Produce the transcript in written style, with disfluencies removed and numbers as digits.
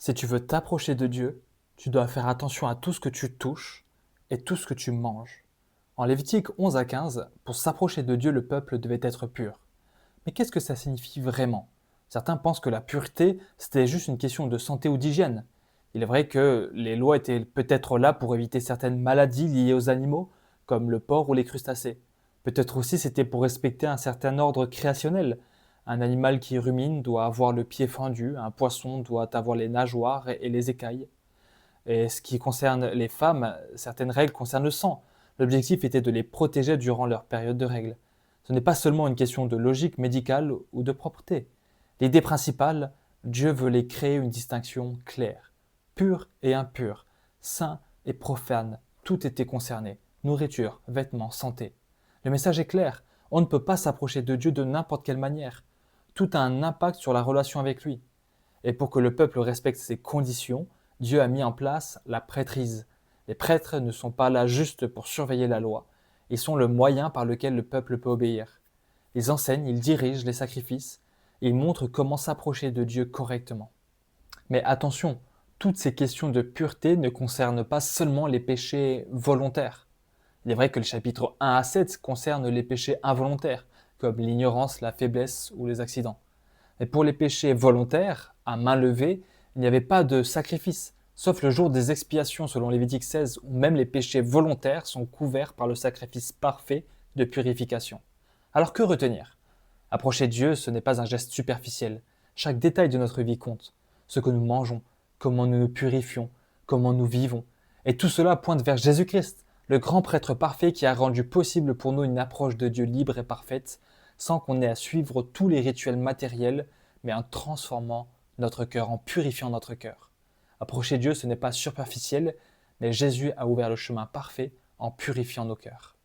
Si tu veux t'approcher de Dieu, tu dois faire attention à tout ce que tu touches et tout ce que tu manges. En Lévitique 11 à 15, pour s'approcher de Dieu, le peuple devait être pur. Mais qu'est-ce que ça signifie vraiment? Certains pensent que la pureté, c'était juste une question de santé ou d'hygiène. Il est vrai que les lois étaient peut-être là pour éviter certaines maladies liées aux animaux, comme le porc ou les crustacés. Peut-être aussi c'était pour respecter un certain ordre créationnel. Un animal qui rumine doit avoir le pied fendu, un poisson doit avoir les nageoires et les écailles. Et ce qui concerne les femmes, certaines règles concernent le sang. L'objectif était de les protéger durant leur période de règles. Ce n'est pas seulement une question de logique médicale ou de propreté. L'idée principale, Dieu voulait créer une distinction claire. Pur et impur, saint et profane, tout était concerné. Nourriture, vêtements, santé. Le message est clair. On ne peut pas s'approcher de Dieu de n'importe quelle manière. Tout a un impact sur la relation avec lui. Et pour que le peuple respecte ces conditions, Dieu a mis en place la prêtrise. Les prêtres ne sont pas là juste pour surveiller la loi, ils sont le moyen par lequel le peuple peut obéir. Ils enseignent, ils dirigent les sacrifices, ils montrent comment s'approcher de Dieu correctement. Mais attention, toutes ces questions de pureté ne concernent pas seulement les péchés volontaires. Il est vrai que le chapitre 1 à 7 concerne les péchés involontaires, comme l'ignorance, la faiblesse ou les accidents. Mais pour les péchés volontaires, à main levée, il n'y avait pas de sacrifice, sauf le jour des expiations selon Lévitique 16, où même les péchés volontaires sont couverts par le sacrifice parfait de purification. Alors que retenir? Approcher Dieu, ce n'est pas un geste superficiel. Chaque détail de notre vie compte. Ce que nous mangeons, comment nous nous purifions, comment nous vivons. Et tout cela pointe vers Jésus-Christ, le grand prêtre parfait qui a rendu possible pour nous une approche de Dieu libre et parfaite, sans qu'on ait à suivre tous les rituels matériels, mais en transformant notre cœur, en purifiant notre cœur. Approcher Dieu, ce n'est pas superficiel, mais Jésus a ouvert le chemin parfait en purifiant nos cœurs.